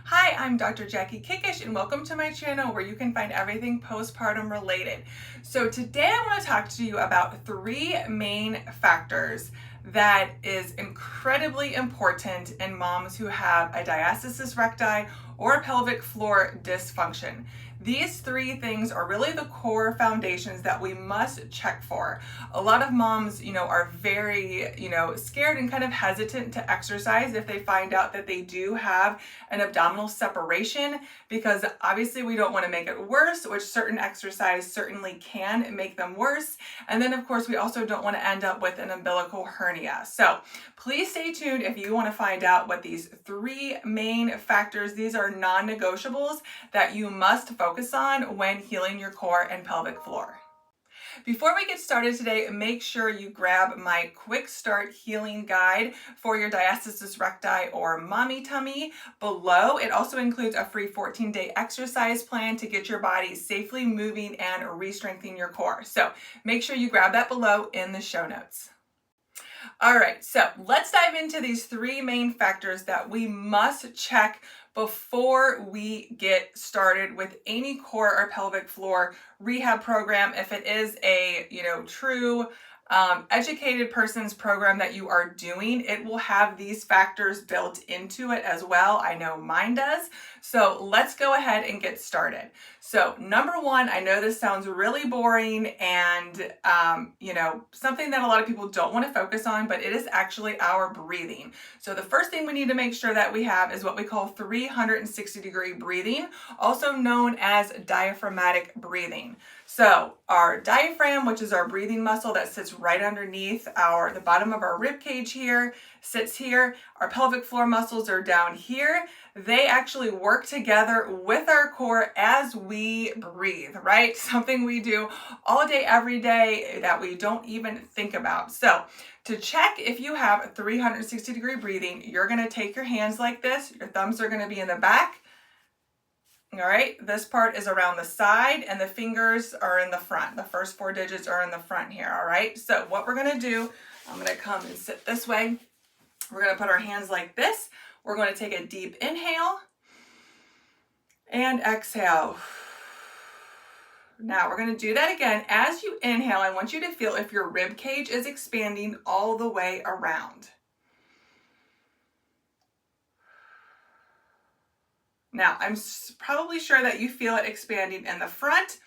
Hi, I'm Dr. Jackie Kickish, and welcome to my channel where you can find everything postpartum related. So today I want to talk to you about three main factors that is incredibly important in moms who have a diastasis recti or a pelvic floor dysfunction. These three things are really the core foundations that we must check for. A lot of moms, are very, scared and kind of hesitant to exercise if they find out that they do have an abdominal separation, because obviously we don't want to make it worse, which certain exercise certainly can make them worse. And then of course we also don't want to end up with an umbilical hernia. So please stay tuned if you want to find out what these three main factors, these are non-negotiables that you must focus on when healing your core and pelvic floor. Before we get started today, make sure you grab my quick start healing guide for your diastasis recti or mommy tummy below. It also includes a free 14-day exercise plan to get your body safely moving and re-strengthening your core. So make sure you grab that below in the show notes. All right, so let's dive into these three main factors that we must check before we get started with any core or pelvic floor rehab program. If it is a, true educated person's program that you are doing, it will have these factors built into it as well. I know mine does. So let's go ahead and get started. So number one, I know this sounds really boring and, something that a lot of people don't want to focus on, but it is actually our breathing. So the first thing we need to make sure that we have is what we call 360-degree breathing, also known as diaphragmatic breathing. So our diaphragm, which is our breathing muscle that sits right underneath the bottom of our rib cage here, sits here. Our pelvic floor muscles are down here. They actually work together with our core as we breathe, right? Something we do all day, every day that we don't even think about. So to check if you have 360-degree breathing, you're going to take your hands like this. Your thumbs are going to be in the back. All right, this part is around the side and the fingers are in the front. The first four digits are in the front here, all right? So what we're gonna do, I'm gonna come and sit this way. We're gonna put our hands like this. We're gonna take a deep inhale and exhale. Now we're gonna do that again. As you inhale, I want you to feel if your rib cage is expanding all the way around. Now, I'm probably sure that you feel it expanding in the front,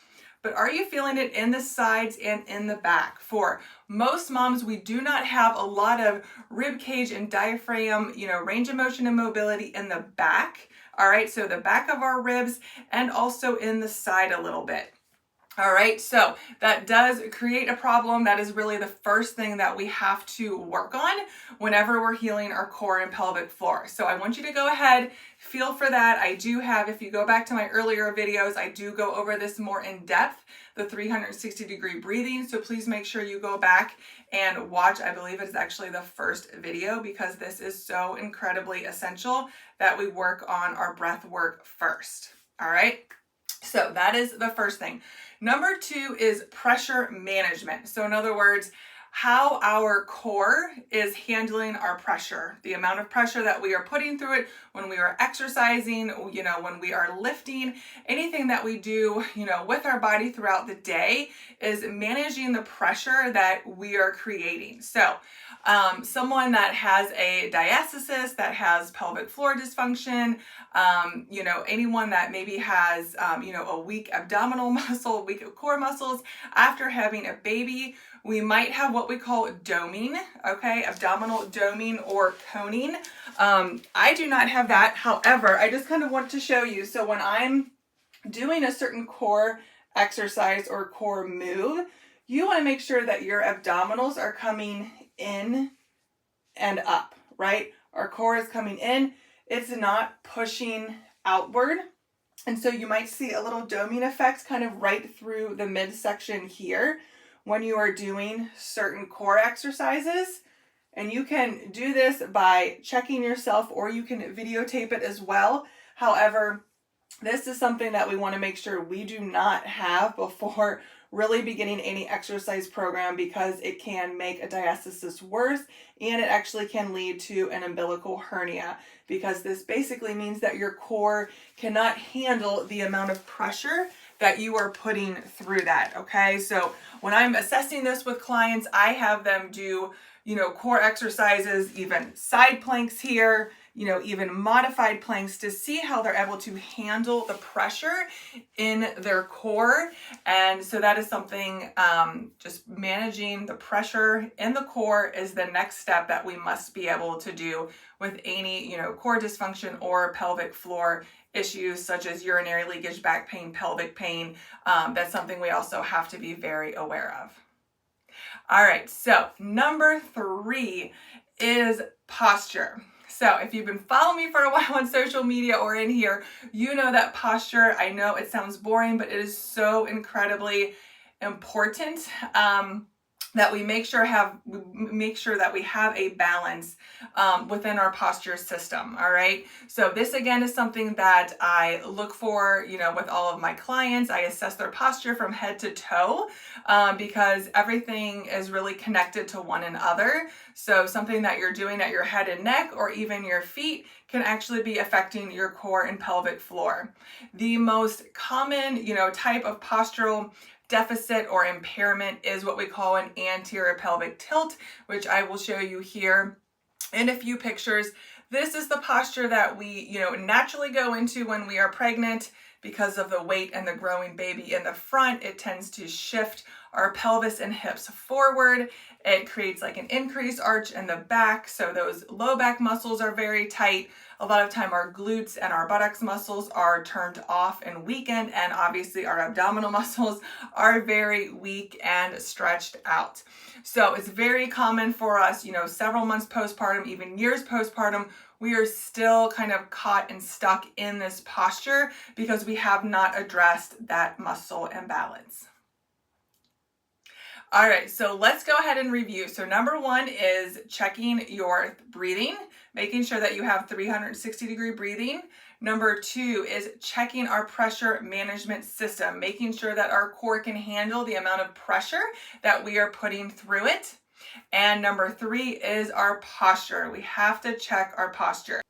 but are you feeling it in the sides and in the back? For most moms, we do not have a lot of rib cage and diaphragm, range of motion and mobility in the back. All right, so the back of our ribs and also in the side a little bit. All right, so that does create a problem. That is really the first thing that we have to work on whenever we're healing our core and pelvic floor. So I want you to go ahead, feel for that. I do have, if you go back to my earlier videos, I do go over this more in depth, the 360-degree breathing. So please make sure you go back and watch. I believe it's actually the first video, because this is so incredibly essential that we work on our breath work first. All right, so that is the first thing. Number two is pressure management. So in other words, how our core is handling our pressure, the amount of pressure that we are putting through it when we are exercising, when we are lifting, anything that we do, with our body throughout the day is managing the pressure that we are creating. So someone that has a diastasis, that has pelvic floor dysfunction, anyone that maybe has, a weak abdominal muscle, weak core muscles after having a baby, we might have what we call doming, okay, abdominal doming or coning. I do not have that. However, I just kind of want to show you. So when I'm doing a certain core exercise or core move, you want to make sure that your abdominals are coming in and up, right? Our core is coming in. It's not pushing outward. And so you might see a little doming effect kind of right through the midsection here when you are doing certain core exercises. And you can do this by checking yourself, or you can videotape it as well. However, This is something that we want to make sure we do not have before really beginning any exercise program, because it can make a diastasis worse, and it actually can lead to an umbilical hernia, because this basically means that your core cannot handle the amount of pressure that you are putting through that. Okay, so when I'm assessing this with clients, I have them do, core exercises, even side planks here, even modified planks, to see how they're able to handle the pressure in their core. And so that is something, just managing the pressure in the core is the next step that we must be able to do with any, core dysfunction or pelvic floor issues such as urinary leakage, back pain, pelvic pain. That's something we also have to be very aware of. All right, so number 3 is posture. So if you've been following me for a while on social media or in here, you know that posture, I know it sounds boring, but it is so incredibly important. That we make sure that we have a balance within our posture system. All right. So this again is something that I look for, with all of my clients. I assess their posture from head to toe because everything is really connected to one another. So something that you're doing at your head and neck or even your feet can actually be affecting your core and pelvic floor. The most common, type of postural deficit or impairment is what we call an anterior pelvic tilt, which I will show you here in a few pictures. This is the posture that we, naturally go into when we are pregnant. Because of the weight and the growing baby in the front, it tends to shift our pelvis and hips forward. It creates like an increased arch in the back, so those low back muscles are very tight. A lot of time our glutes and our buttocks muscles are turned off and weakened, and obviously our abdominal muscles are very weak and stretched out. So it's very common for us, several months postpartum, even years postpartum, we are still kind of caught and stuck in this posture because we have not addressed that muscle imbalance. All right, so let's go ahead and review. So number 1 is checking your breathing, making sure that you have 360-degree breathing. Number 2 is checking our pressure management system, making sure that our core can handle the amount of pressure that we are putting through it. And number 3 is our posture. We have to check our posture.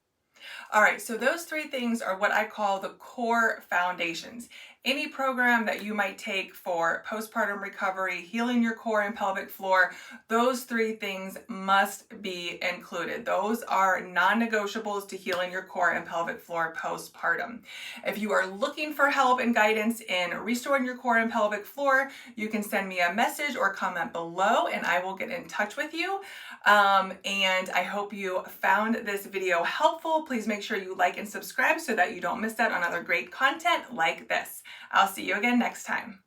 All right, so those 3 things are what I call the core foundations. Any program that you might take for postpartum recovery, healing your core and pelvic floor, those 3 things must be included. Those are non-negotiables to healing your core and pelvic floor postpartum. If you are looking for help and guidance in restoring your core and pelvic floor, you can send me a message or comment below and I will get in touch with you. And I hope you found this video helpful. Please make sure you like and subscribe so that you don't miss out on other great content like this. I'll see you again next time.